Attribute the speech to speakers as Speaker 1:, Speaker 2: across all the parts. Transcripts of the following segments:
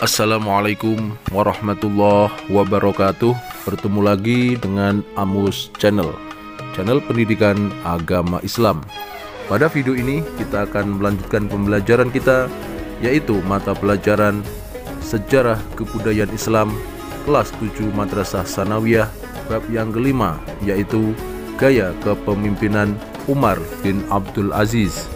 Speaker 1: Assalamualaikum warahmatullahi wabarakatuh. Bertemu lagi dengan Amus Channel pendidikan agama Islam. Pada video ini kita akan melanjutkan pembelajaran kita, yaitu mata pelajaran Sejarah Kebudayaan Islam kelas 7 Madrasah Sanawiyah bab yang kelima, yaitu Gaya Kepemimpinan Umar bin Abdul Aziz.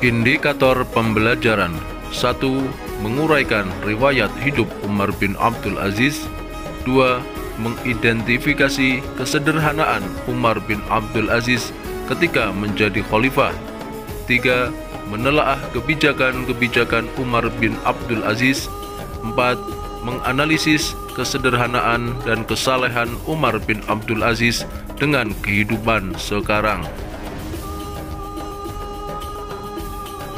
Speaker 1: Indikator pembelajaran: 1. Menguraikan riwayat hidup Umar bin Abdul Aziz. 2. Mengidentifikasi kesederhanaan Umar bin Abdul Aziz ketika menjadi khalifah. 3. Menelaah kebijakan-kebijakan Umar bin Abdul Aziz. 4. Menganalisis kesederhanaan dan kesalehan Umar bin Abdul Aziz dengan kehidupan sekarang.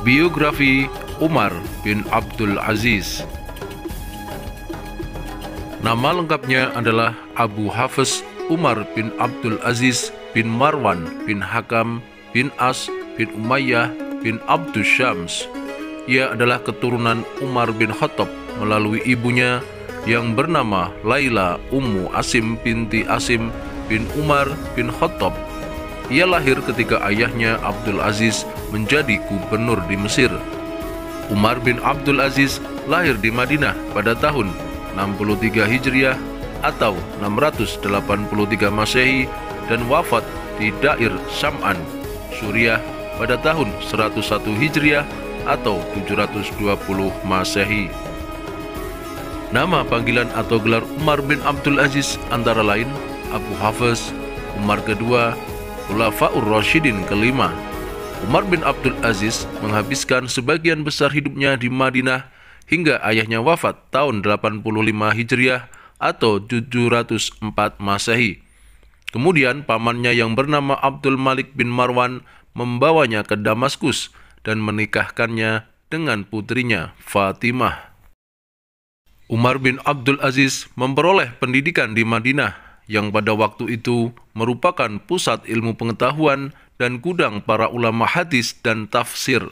Speaker 1: Biografi Umar bin Abdul Aziz. Nama lengkapnya adalah Abu Hafs Umar bin Abdul Aziz bin Marwan bin Hakam bin As bin Umayyah bin Abdus Syams. Ia adalah keturunan Umar bin Khattab melalui ibunya yang bernama Laila Ummu Asim binti Asim bin Umar bin Khattab. Ia lahir ketika ayahnya Abdul Aziz menjadi gubernur di Mesir. Umar bin Abdul Aziz lahir di Madinah pada tahun 63 Hijriah atau 683 Masehi dan wafat di Dair Syam'an, Suriah pada tahun 101 Hijriah atau 720 Masehi. Nama panggilan atau gelar Umar bin Abdul Aziz antara lain Abu Hafs, Umar kedua, Khulafaur Rasyidin kelima. Umar bin Abdul Aziz menghabiskan sebagian besar hidupnya di Madinah hingga ayahnya wafat tahun 85 Hijriah atau 704 Masehi. Kemudian pamannya yang bernama Abdul Malik bin Marwan membawanya ke Damaskus dan menikahkannya dengan putrinya Fatimah. Umar bin Abdul Aziz memperoleh pendidikan di Madinah yang pada waktu itu merupakan pusat ilmu pengetahuan dan gudang para ulama hadis dan tafsir.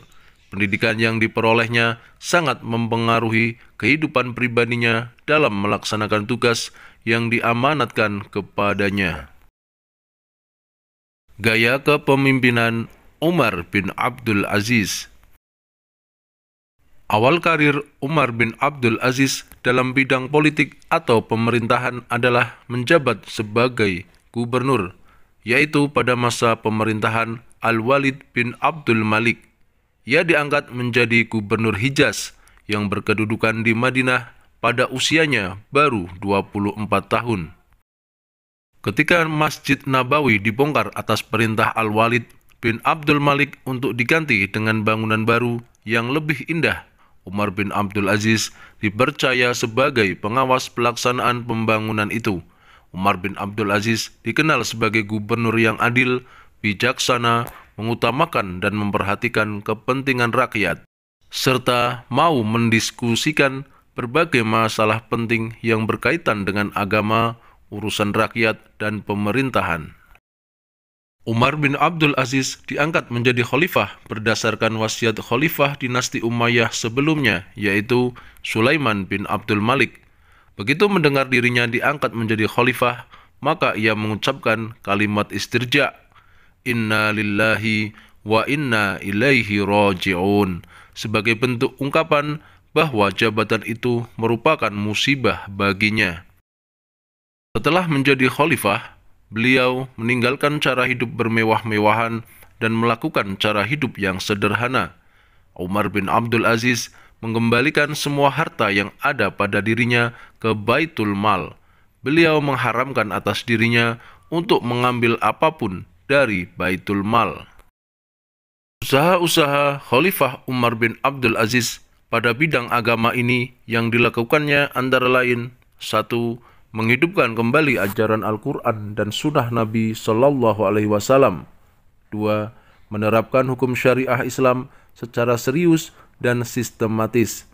Speaker 1: Pendidikan yang diperolehnya sangat mempengaruhi kehidupan pribadinya dalam melaksanakan tugas yang diamanatkan kepadanya. Gaya kepemimpinan Umar bin Abdul Aziz. Awal karir Umar bin Abdul Aziz dalam bidang politik atau pemerintahan adalah menjabat sebagai gubernur, yaitu pada masa pemerintahan Al-Walid bin Abdul Malik. Ia diangkat menjadi gubernur Hijaz yang berkedudukan di Madinah pada usianya baru 24 tahun. Ketika Masjid Nabawi dibongkar atas perintah Al-Walid bin Abdul Malik untuk diganti dengan bangunan baru yang lebih indah, Umar bin Abdul Aziz dipercaya sebagai pengawas pelaksanaan pembangunan itu. Umar bin Abdul Aziz dikenal sebagai gubernur yang adil, bijaksana, mengutamakan dan memperhatikan kepentingan rakyat, serta mau mendiskusikan berbagai masalah penting yang berkaitan dengan agama, urusan rakyat, dan pemerintahan. Umar bin Abdul Aziz diangkat menjadi khalifah berdasarkan wasiat khalifah dinasti Umayyah sebelumnya, yaitu Sulaiman bin Abdul Malik. Begitu mendengar dirinya diangkat menjadi khalifah, maka ia mengucapkan kalimat istirja, "Inna lillahi wa inna ilaihi raji'un," sebagai bentuk ungkapan bahwa jabatan itu merupakan musibah baginya. Setelah menjadi khalifah, beliau meninggalkan cara hidup bermewah-mewahan dan melakukan cara hidup yang sederhana. Umar bin Abdul Aziz mengembalikan semua harta yang ada pada dirinya ke Baitul Mal. Beliau mengharamkan atas dirinya untuk mengambil apapun dari Baitul Mal. Usaha-usaha Khalifah Umar bin Abdul Aziz pada bidang agama ini yang dilakukannya antara lain: 1. Menghidupkan kembali ajaran Al-Quran dan Sunnah Nabi Sallallahu Alaihi Wasallam. 2. Menerapkan hukum syariah Islam secara serius dan sistematis.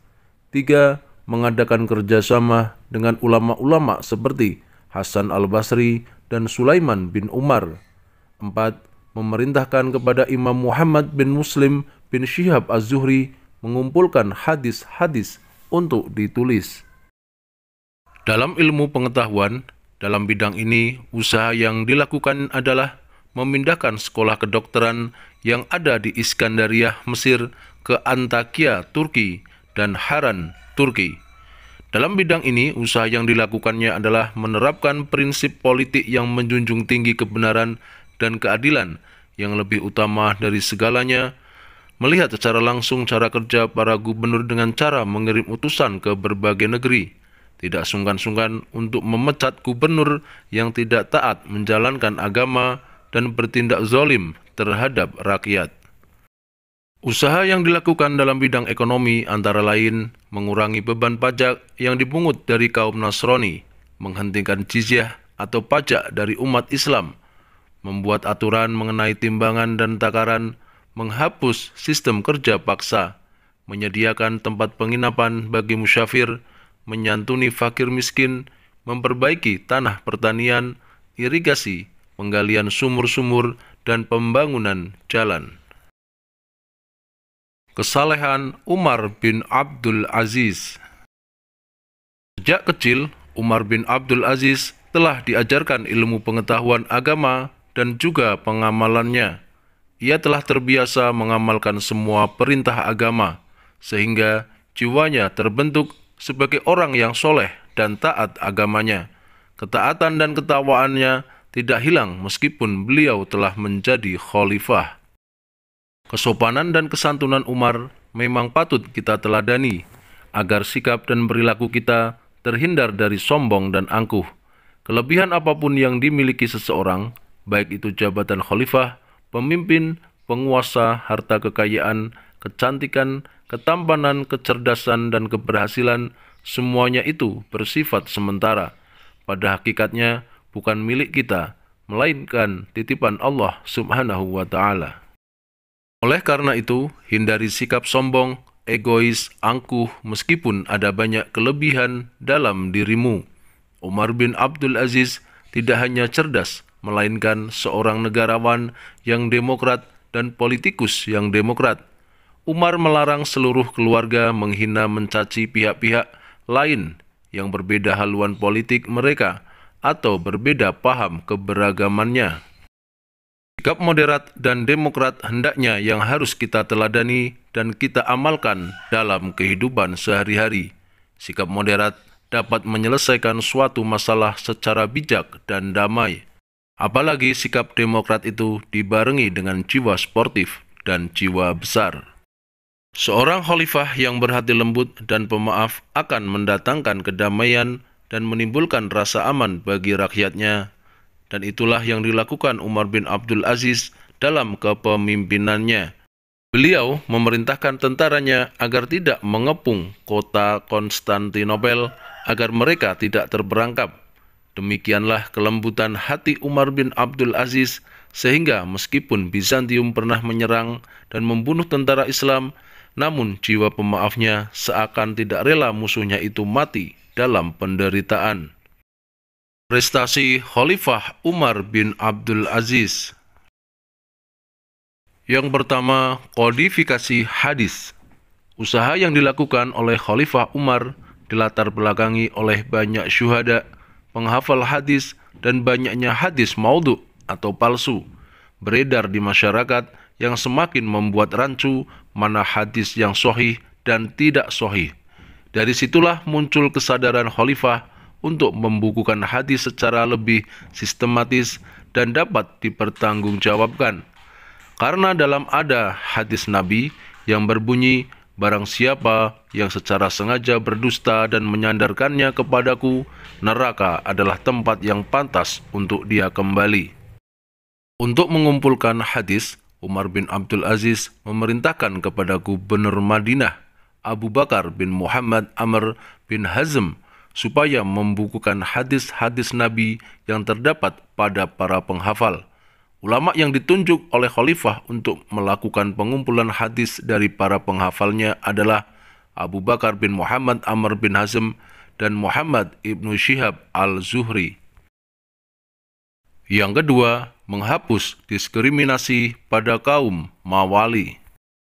Speaker 1: 3. Mengadakan kerjasama dengan ulama-ulama seperti Hasan al-Basri dan Sulaiman bin Umar. 4. Memerintahkan kepada Imam Muhammad bin Muslim bin Syihab Az-Zuhri mengumpulkan hadis-hadis untuk ditulis. Dalam ilmu pengetahuan, dalam bidang ini, usaha yang dilakukan adalah memindahkan sekolah kedokteran yang ada di Iskandaria, Mesir, ke Antakya, Turki, dan Haran, Turki. Dalam bidang ini, usaha yang dilakukannya adalah menerapkan prinsip politik yang menjunjung tinggi kebenaran dan keadilan yang lebih utama dari segalanya, melihat secara langsung cara kerja para gubernur dengan cara mengirim utusan ke berbagai negeri, tidak sungkan-sungkan untuk memecat gubernur yang tidak taat menjalankan agama dan bertindak zalim terhadap rakyat. Usaha yang dilakukan dalam bidang ekonomi antara lain mengurangi beban pajak yang dipungut dari kaum Nasrani, menghentikan jizyah atau pajak dari umat Islam, membuat aturan mengenai timbangan dan takaran, menghapus sistem kerja paksa, menyediakan tempat penginapan bagi musyafir, menyantuni fakir miskin, memperbaiki tanah pertanian, irigasi, penggalian sumur-sumur, dan pembangunan jalan. Kesalehan Umar bin Abdul Aziz. Sejak kecil, Umar bin Abdul Aziz telah diajarkan ilmu pengetahuan agama dan juga pengamalannya. Ia telah terbiasa mengamalkan semua perintah agama, sehingga jiwanya terbentuk sebagai orang yang soleh dan taat agamanya. Ketaatan dan ketawaannya tidak hilang meskipun beliau telah menjadi khalifah. Kesopanan dan kesantunan Umar memang patut kita teladani, agar sikap dan perilaku kita terhindar dari sombong dan angkuh. Kelebihan apapun yang dimiliki seseorang, baik itu jabatan khalifah, pemimpin, penguasa, harta kekayaan, kecantikan, ketampanan, kecerdasan, dan keberhasilan, semuanya itu bersifat sementara. Pada hakikatnya bukan milik kita, melainkan titipan Allah Subhanahu wa Ta'ala. Oleh karena itu, hindari sikap sombong, egois, angkuh, meskipun ada banyak kelebihan dalam dirimu. Umar bin Abdul Aziz tidak hanya cerdas, melainkan seorang negarawan yang demokrat dan politikus yang demokrat. Umar melarang seluruh keluarga menghina mencaci pihak-pihak lain yang berbeda haluan politik mereka atau berbeda paham keberagamannya. Sikap moderat dan demokrat hendaknya yang harus kita teladani dan kita amalkan dalam kehidupan sehari-hari. Sikap moderat dapat menyelesaikan suatu masalah secara bijak dan damai. Apalagi sikap demokrat itu dibarengi dengan jiwa sportif dan jiwa besar. Seorang khalifah yang berhati lembut dan pemaaf akan mendatangkan kedamaian dan menimbulkan rasa aman bagi rakyatnya. Dan itulah yang dilakukan Umar bin Abdul Aziz dalam kepemimpinannya. Beliau memerintahkan tentaranya agar tidak mengepung kota Konstantinopel agar mereka tidak terperangkap. Demikianlah kelembutan hati Umar bin Abdul Aziz sehingga meskipun Bizantium pernah menyerang dan membunuh tentara Islam, namun jiwa pemaafnya seakan tidak rela musuhnya itu mati dalam penderitaan. Prestasi Khalifah Umar bin Abdul Aziz. Yang pertama, kodifikasi hadis. Usaha yang dilakukan oleh Khalifah Umar dilatar belakangi oleh banyak syuhada, penghafal hadis, dan banyaknya hadis maudhu atau palsu beredar di masyarakat yang semakin membuat rancu mana hadis yang sahih dan tidak sahih. Dari situlah muncul kesadaran Khalifah untuk membukukan hadis secara lebih sistematis dan dapat dipertanggungjawabkan. Karena dalam ada hadis Nabi yang berbunyi, barang siapa yang secara sengaja berdusta dan menyandarkannya kepadaku, neraka adalah tempat yang pantas untuk dia kembali. Untuk mengumpulkan hadis, Umar bin Abdul Aziz memerintahkan kepada gubernur Madinah, Abu Bakar bin Muhammad Amr bin Hazm, supaya membukukan hadis-hadis Nabi yang terdapat pada para penghafal. Ulama yang ditunjuk oleh khalifah untuk melakukan pengumpulan hadis dari para penghafalnya adalah Abu Bakar bin Muhammad Amr bin Hazm dan Muhammad ibnu Syihab al-Zuhri. Yang kedua, menghapus diskriminasi pada kaum Mawali.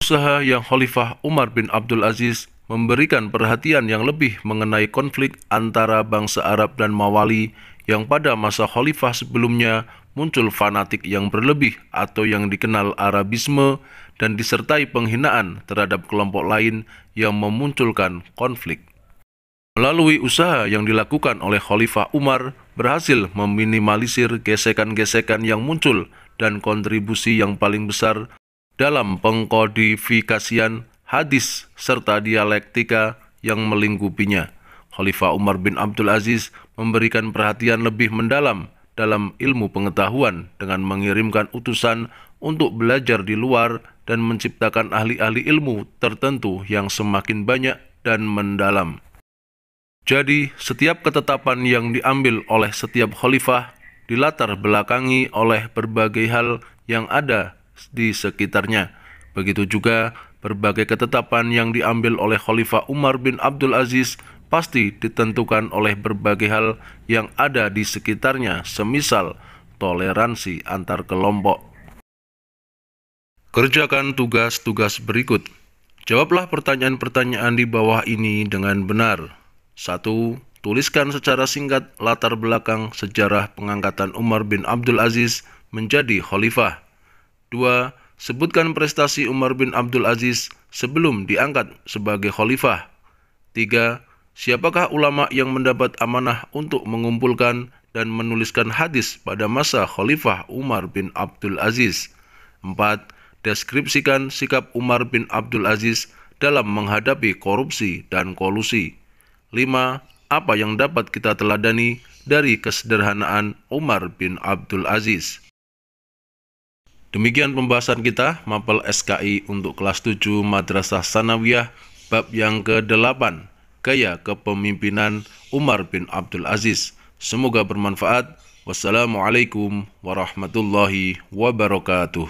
Speaker 1: Usaha yang Khalifah Umar bin Abdul Aziz memberikan perhatian yang lebih mengenai konflik antara bangsa Arab dan Mawali yang pada masa Khalifah sebelumnya muncul fanatik yang berlebih atau yang dikenal Arabisme dan disertai penghinaan terhadap kelompok lain yang memunculkan konflik. Melalui usaha yang dilakukan oleh Khalifah Umar berhasil meminimalisir gesekan-gesekan yang muncul dan kontribusi yang paling besar dalam pengkodifikasian hadis serta dialektika yang melingkupinya. Khalifah Umar bin Abdul Aziz memberikan perhatian lebih mendalam dalam ilmu pengetahuan dengan mengirimkan utusan untuk belajar di luar dan menciptakan ahli-ahli ilmu tertentu yang semakin banyak dan mendalam. Jadi, setiap ketetapan yang diambil oleh setiap khalifah dilatar belakangi oleh berbagai hal yang ada di sekitarnya. Begitu juga berbagai ketetapan yang diambil oleh Khalifah Umar bin Abdul Aziz pasti ditentukan oleh berbagai hal yang ada di sekitarnya, semisal toleransi antar kelompok. Kerjakan tugas-tugas berikut. Jawablah pertanyaan-pertanyaan di bawah ini dengan benar. 1. Tuliskan secara singkat latar belakang sejarah pengangkatan Umar bin Abdul Aziz menjadi khalifah. 2. Sebutkan prestasi Umar bin Abdul Aziz sebelum diangkat sebagai khalifah. 3. Siapakah ulama yang mendapat amanah untuk mengumpulkan dan menuliskan hadis pada masa Khalifah Umar bin Abdul Aziz? 4. Deskripsikan sikap Umar bin Abdul Aziz dalam menghadapi korupsi dan kolusi. 5. Apa yang dapat kita teladani dari kesederhanaan Umar bin Abdul Aziz? Demikian pembahasan kita mapel SKI untuk kelas 7 Madrasah Sanawiyah bab yang ke-8, Gaya Kepemimpinan Umar bin Abdul Aziz. Semoga bermanfaat. Wassalamualaikum warahmatullahi wabarakatuh.